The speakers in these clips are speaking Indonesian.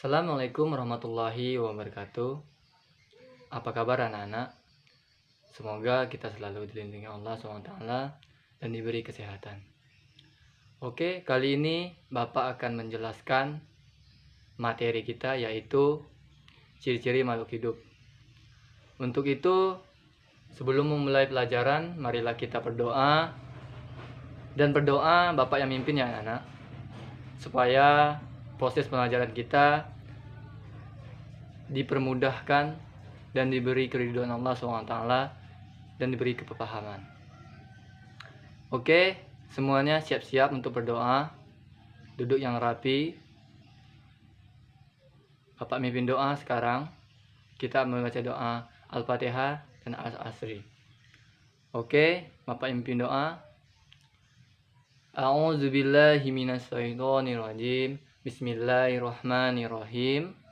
Assalamualaikum warahmatullahi wabarakatuh. Apa kabar anak-anak? Semoga kita selalu dilindungi Allah SWT dan diberi kesehatan. Oke, kali ini Bapak akan menjelaskan materi kita, yaitu ciri-ciri makhluk hidup. Untuk itu, sebelum memulai pelajaran, marilah kita berdoa. Dan berdoa Bapak yang mimpin ya anak-anak, supaya proses pelajaran kita dipermudahkan dan diberi keridhaan Allah SWT dan diberi kepahaman. Oke, semuanya siap-siap untuk berdoa. Duduk yang rapi. Bapak mimpin doa sekarang. Kita membaca doa Al-Fatihah dan Al-Asri. Oke, Bapak mimpin doa. A'udzubillahi minasyaitonirrajim. Bismillahirrahmanirrahim.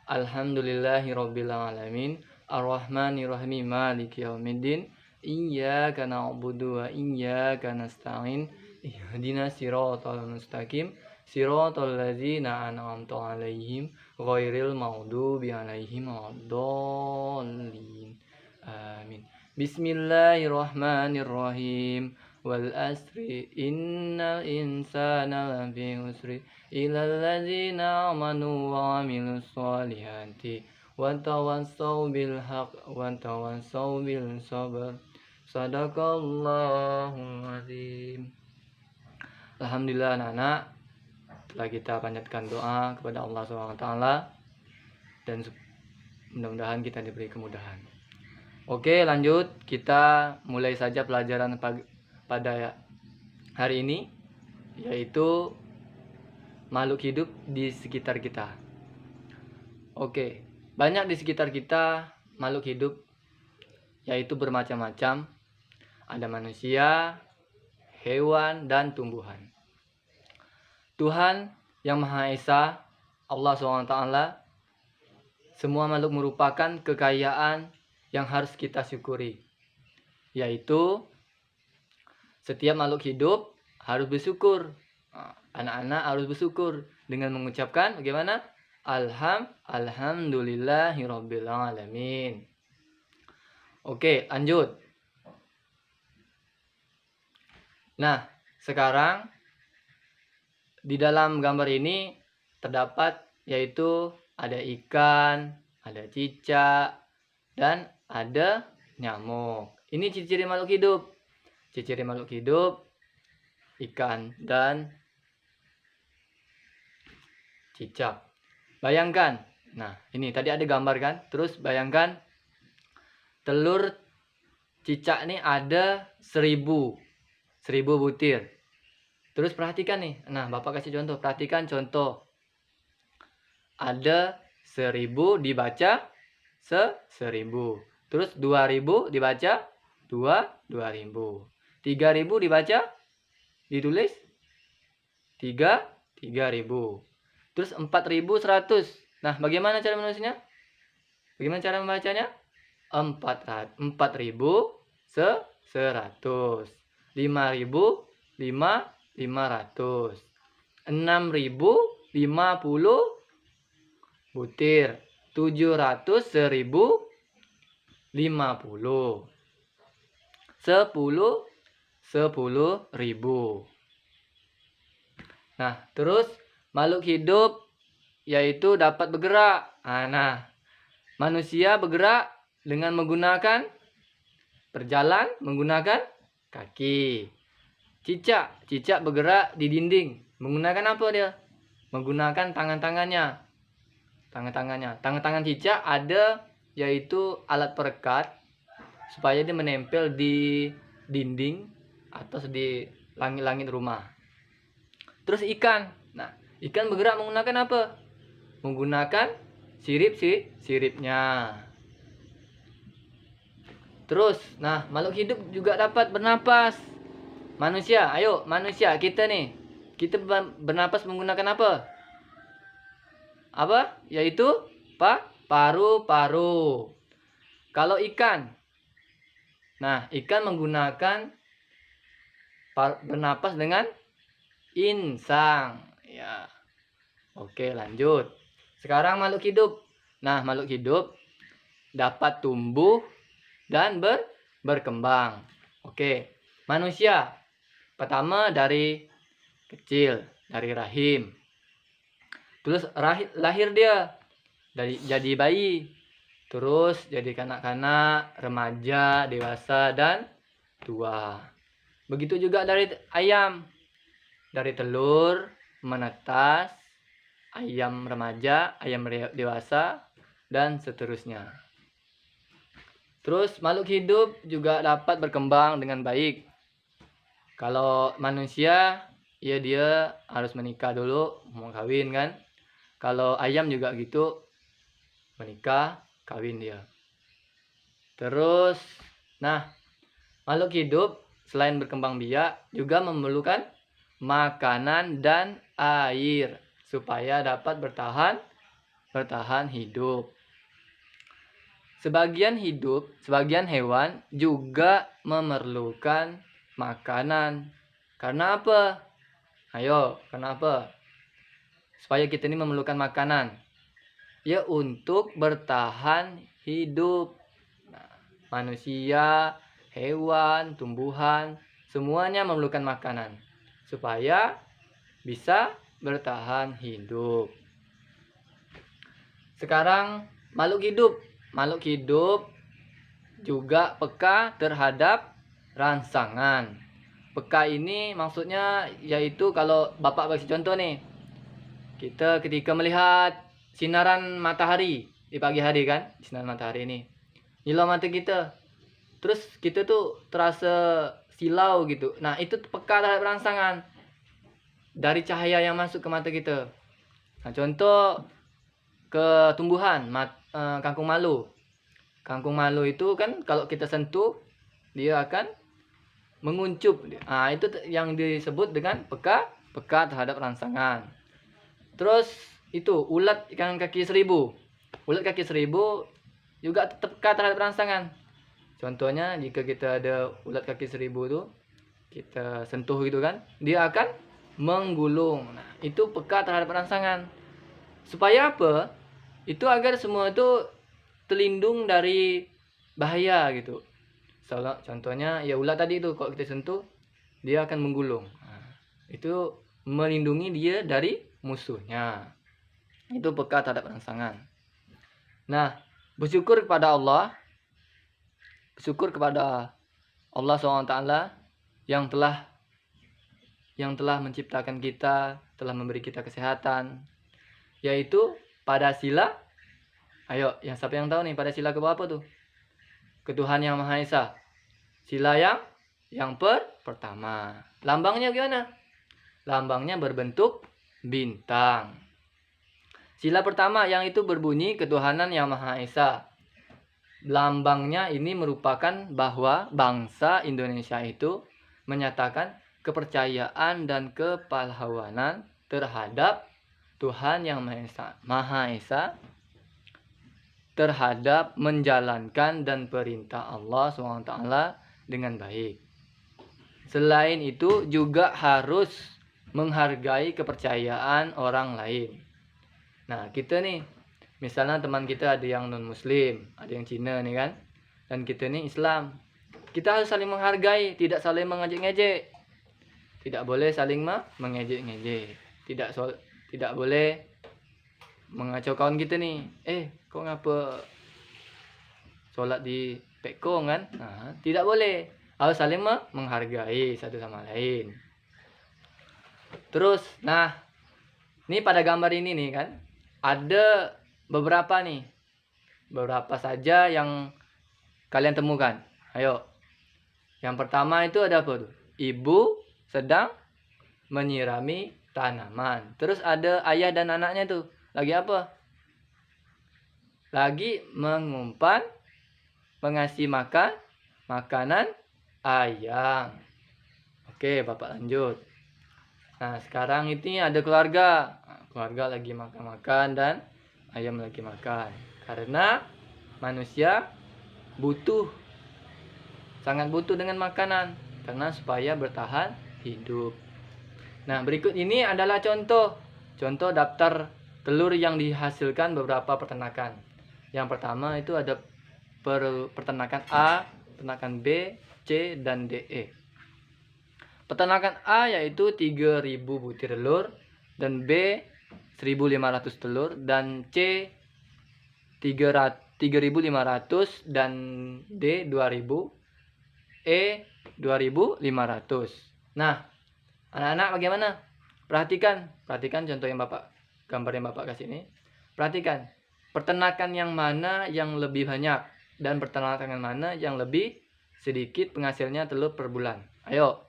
Alhamdulillahirabbil alamin. Arrahmanirrahim. Maliki yaumiddin. Iyyaka na'budu wa iyyaka nasta'in. Ihdinas siratal mustaqim. Siratal ladzina an'amta 'alaihim ghairil maghdubi 'alaihim waladdallin. Amin. Bismillahirrahmanirrahim. Wal asri innal insana lafi khusri illal ladzina amanu wa 'amilus solihati wa tawassaw bil haqq wa tawassaw bil sabr. Shadaqallahul azim. Alhamdulillah anak-anak, telah kita panjatkan doa kepada Allah SWT dan mudah-mudahan kita diberi kemudahan. Oke, lanjut, kita mulai saja pelajaran pada hari ini, yaitu makhluk hidup di sekitar kita. Oke, banyak di sekitar kita makhluk hidup, yaitu bermacam-macam. Ada manusia, hewan, dan tumbuhan. Tuhan yang Maha Esa, Allah SWT, semua makhluk merupakan kekayaan yang harus kita syukuri, yaitu setiap makhluk hidup harus bersyukur. Anak-anak harus bersyukur dengan mengucapkan bagaimana? Alhamdulillahirabbil alamin. Oke, lanjut. Nah, sekarang di dalam gambar ini terdapat yaitu ada ikan, ada cicak, dan ada nyamuk. Ini ciri-ciri makhluk hidup. Ciri-ciri makhluk hidup, ikan dan cicak. Bayangkan, nah ini tadi ada gambar kan, terus bayangkan telur cicak ini ada 1000 butir. Terus perhatikan nih, nah Bapak kasih contoh, perhatikan contoh. Ada 1000 dibaca 1000. Terus 2000 dibaca 2000. 3000 dibaca, ditulis 3000. Terus 4100. Nah, bagaimana cara menulisnya? Bagaimana cara membacanya? 4100. 5000 500. 6050 butir. 700 1050. 10.000. Nah, terus makhluk hidup yaitu dapat bergerak. Nah, manusia bergerak dengan menggunakan berjalan menggunakan kaki. Cicak bergerak di dinding menggunakan apa dia? Menggunakan tangan-tangannya. Tangan-tangan cicak ada yaitu alat perekat supaya dia menempel di dinding atau di langit-langit rumah. Terus ikan. Nah, ikan bergerak menggunakan apa? Menggunakan siripnya. Terus, nah makhluk hidup juga dapat bernapas. Manusia, ayo manusia kita nih. Kita bernapas menggunakan apa? Apa? Yaitu paru-paru. Kalau ikan, nah ikan menggunakan bernapas dengan insang. Ya. Oke, lanjut. Sekarang makhluk hidup. Nah, makhluk hidup dapat tumbuh dan berkembang. Oke. Manusia pertama dari kecil, dari rahim. Terus lahir dia jadi bayi. Terus jadi kanak-kanak, remaja, dewasa, dan tua. Begitu juga dari ayam. Dari telur menetas, ayam remaja, ayam dewasa, dan seterusnya. Terus makhluk hidup juga dapat berkembang dengan baik. Kalau manusia, ya dia harus menikah dulu, mau kawin kan. Kalau ayam juga gitu, menikah, kawin dia. Terus, nah, makhluk hidup selain berkembang biak juga memerlukan makanan dan air supaya dapat bertahan hidup. Sebagian hewan juga memerlukan makanan. Karena apa? Ayo, kenapa? Supaya kita ini memerlukan makanan. Ya, untuk bertahan hidup. Nah, manusia, hewan, tumbuhan, semuanya memerlukan makanan. Supaya bisa bertahan hidup. Sekarang makhluk hidup. Makhluk hidup juga peka terhadap rangsangan. Peka ini maksudnya yaitu kalau Bapak kasih contoh nih. Kita ketika melihat sinaran matahari di pagi hari kan, sinaran matahari ini nyilau mata kita. Terus kita tuh terasa silau gitu. Nah, itu peka terhadap rangsangan dari cahaya yang masuk ke mata kita. Nah, contoh ke tumbuhan kangkung malu. Kangkung malu itu kan kalau kita sentuh dia akan menguncup. Nah, itu yang disebut dengan peka terhadap rangsangan. Terus itu ulat yang kaki seribu. Ulat kaki seribu juga peka terhadap rangsangan. Contohnya jika kita ada ulat kaki seribu tuh kita sentuh gitu kan, dia akan menggulung. Nah, itu peka terhadap rangsangan. Supaya apa? Itu agar semua itu terlindung dari bahaya gitu. Contohnya ya ulat tadi itu kalau kita sentuh dia akan menggulung. Nah, itu melindungi dia dari musuhnya. Itu peka terhadap rangsangan. Nah, bersyukur kepada Allah SWT yang telah menciptakan kita, telah memberi kita kesehatan, yaitu pada sila. Ayo, siapa yang tahu nih pada sila ke berapa tuh? Ke Tuhan Yang Maha Esa. Sila yang pertama. Lambangnya gimana? Lambangnya berbentuk bintang. Sila pertama yang itu berbunyi ketuhanan Yang Maha Esa. Lambangnya ini merupakan bahwa bangsa Indonesia itu menyatakan kepercayaan dan kepahlawanan terhadap Tuhan Yang Maha Esa, terhadap menjalankan dan perintah Allah SWT dengan baik. Selain itu juga harus menghargai kepercayaan orang lain. Nah, kita nih, misalnya teman kita ada yang non-muslim, ada yang Cina nih kan, dan kita nih Islam. Kita harus saling menghargai, tidak saling mengejek-ngejek. Tidak boleh saling mengejek-ngejek. Tidak boleh mengacau kawan kita nih. Kok ngapa sholat di pekong kan? Nah, tidak boleh. Harus saling menghargai satu sama lain. Terus, nah, ini pada gambar ini nih kan, ada beberapa saja yang kalian temukan. Ayo. Yang pertama itu ada apa tuh? Ibu sedang menyirami tanaman. Terus ada ayah dan anaknya tuh. Lagi apa? Lagi mengasih makanan ayam. Oke, Bapak lanjut. Nah, sekarang ini ada keluarga. Keluarga lagi makan-makan dan ayam lagi makan. Karena manusia sangat butuh dengan makanan. Karena supaya bertahan hidup. Nah, berikut ini adalah contoh daftar telur yang dihasilkan beberapa peternakan. Yang pertama itu ada peternakan A, peternakan B, C, dan D, E. Peternakan A yaitu 3.000 butir telur, dan B 1.500 telur, dan C 3.500, dan D 2.000, E 2.500. Nah, anak-anak bagaimana? Perhatikan contoh yang gambar yang Bapak kasih ini. Perhatikan, peternakan yang mana yang lebih banyak dan peternakan yang mana yang lebih sedikit penghasilnya telur per bulan. Ayo.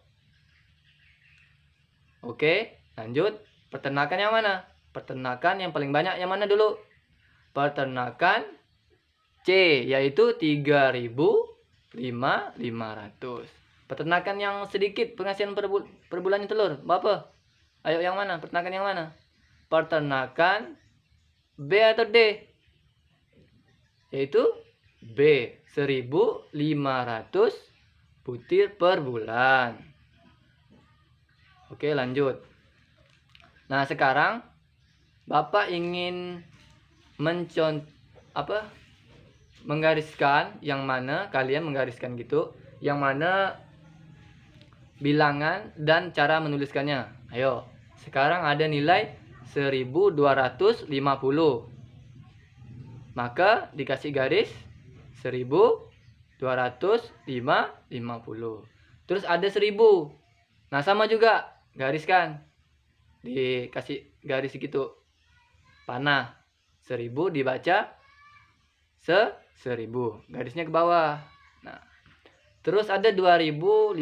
Oke, lanjut. Peternakan yang mana? Peternakan yang paling banyak yang mana dulu? Peternakan C, yaitu 3.500. Peternakan yang sedikit penghasilan per bulannya telur, berapa? Ayo, yang mana? Peternakan yang mana? Peternakan B atau D? Yaitu B, 1.500 butir per bulan. Oke, lanjut. Nah, sekarang Bapak ingin menggariskan yang mana, kalian menggariskan gitu, yang mana bilangan dan cara menuliskannya. Ayo, sekarang ada nilai 1.250. Maka dikasih garis 1.250. Terus ada 1.000. Nah, sama juga, gariskan. Dikasih garis gitu. Panah. 1.000 dibaca 1.000. Garisnya ke bawah. Nah, terus ada 2.500.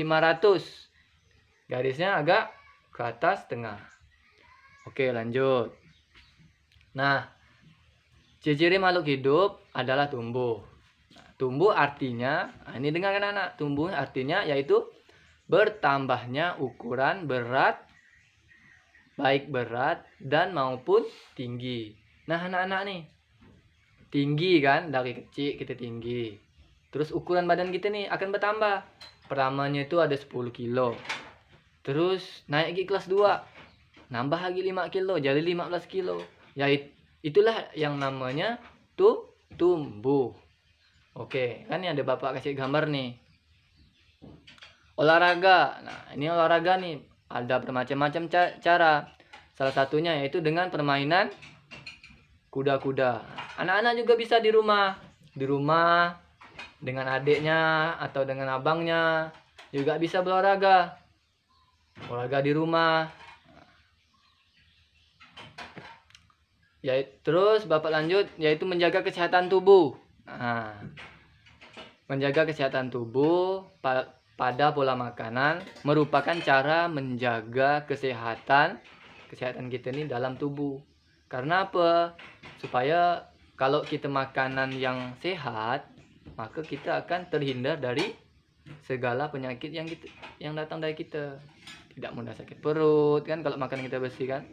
Garisnya agak ke atas tengah. Oke, lanjut. Nah, ciri-ciri makhluk hidup adalah tumbuh. Nah, tumbuh artinya, ini dengarkan anak, tumbuh artinya yaitu bertambahnya ukuran berat, baik berat dan maupun tinggi. Nah, anak-anak nih, tinggi kan, dari kecil kita tinggi. Terus ukuran badan kita nih akan bertambah. Pertamanya itu ada 10 kilo. Terus naik ke kelas 2, nambah lagi 5 kilo, jadi 15 kilo. Ya, itulah yang namanya tumbuh. Oke, kan ini ada Bapak kasih gambar nih. Olahraga. Nah, ini olahraga nih. Ada bermacam-macam cara. Salah satunya yaitu dengan permainan kuda-kuda. Anak-anak juga bisa di rumah. Di rumah dengan adiknya atau dengan abangnya juga bisa berolahraga. Olahraga di rumah. Terus Bapak lanjut yaitu menjaga kesehatan tubuh. Nah, menjaga kesehatan tubuh pada pola makanan merupakan cara menjaga kesehatan kita ini dalam tubuh. Karena apa? Supaya kalau kita makanan yang sehat, maka kita akan terhindar dari segala penyakit yang datang dari kita. Tidak mudah sakit perut kan kalau makanan kita bersih kan.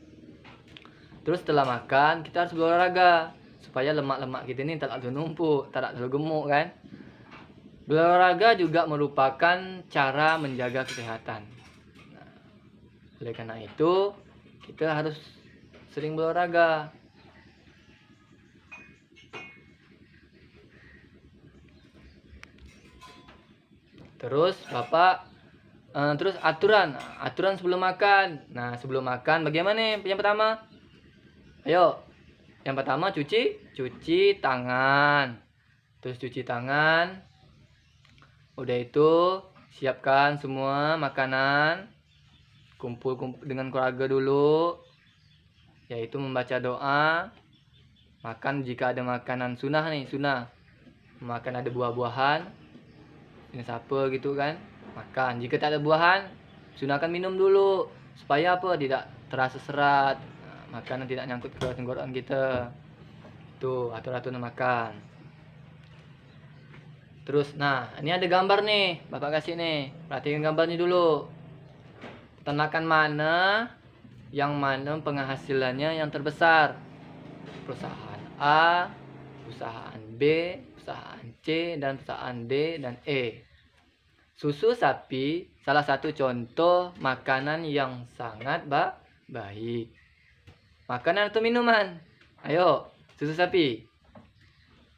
Terus setelah makan kita harus berolahraga supaya lemak-lemak kita ini tak terlalu numpuk, tak terlalu gemuk kan. Berolahraga juga merupakan cara menjaga kesehatan. Nah, oleh karena itu kita harus sering berolahraga. Terus Bapak terus aturan sebelum makan. Nah, sebelum makan bagaimana? Yang pertama, ayo, yang pertama cuci tangan. Terus cuci tangan. Udah itu siapkan semua makanan, kumpul dengan keluarga dulu, yaitu membaca doa. Makan jika ada makanan sunnah nih, makan ada buah-buahan, ini apa gitu kan, makan. Jika tak ada buahan, sunahkan minum dulu supaya apa, tidak terasa serat, makanan tidak nyangkut ke tenggorokan kita. Itu atur-atur makan. Terus, nah ini ada gambar nih, Bapak kasih nih, perhatikan gambarnya dulu. Peternakan mana yang mana penghasilannya yang terbesar? Perusahaan A, perusahaan B, perusahaan C, dan perusahaan D dan E. Susu sapi salah satu contoh makanan yang sangat baik. Makanan atau minuman? Ayo, susu sapi.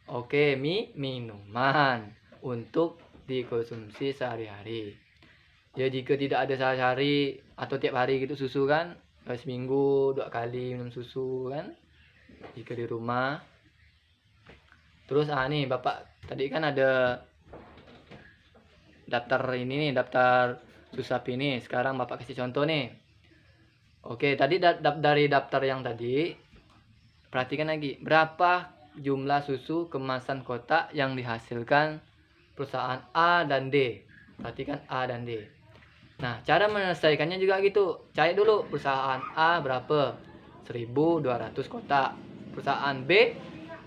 Oke, minuman untuk dikonsumsi sehari-hari. Ya jika tidak ada sehari-hari atau tiap hari gitu susu kan, seminggu 2 kali minum susu kan, jika di rumah. Terus nih Bapak tadi kan ada daftar ini nih, daftar susu sapi ini. Sekarang Bapak kasih contoh nih. Oke, tadi dari daftar yang tadi, perhatikan lagi berapa jumlah susu kemasan kotak yang dihasilkan perusahaan A dan D. Perhatikan A dan D. Nah, cara menyelesaikannya juga gitu. Cari dulu perusahaan A berapa? 1.200 kotak. Perusahaan B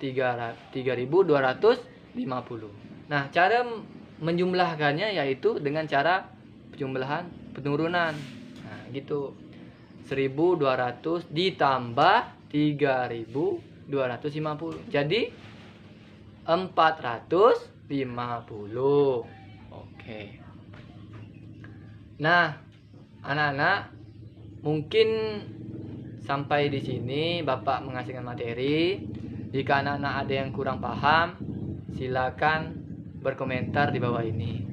3.250. Nah, cara menjumlahkannya yaitu dengan cara penjumlahan penurunan. Nah, gitu. 1.200 ditambah 3.250. Jadi 450. Oke. Nah, anak-anak, mungkin sampai di sini Bapak mengasihkan materi. Jika anak-anak ada yang kurang paham, silakan berkomentar di bawah ini.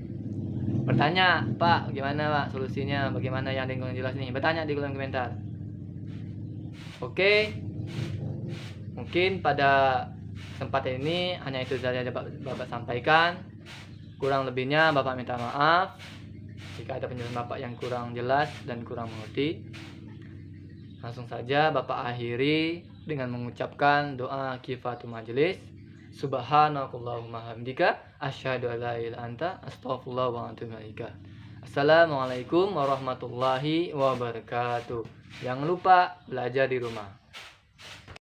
Bertanya, Pak, gimana Pak solusinya? Bagaimana yang kurang jelas nih? Bertanya di kolom komentar. Oke. Mungkin pada kesempatan ini hanya itu saja Bapak sampaikan. Kurang lebihnya Bapak minta maaf jika ada penjelasan Bapak yang kurang jelas dan kurang mengerti. Langsung saja Bapak akhiri dengan mengucapkan doa kifatul majelis. Subhanakallahumma hamdika asyhadu an la ilaha illa anta astaghfirullah wa atubu ilaika. Assalamualaikum warahmatullahi wabarakatuh. Jangan lupa belajar di rumah.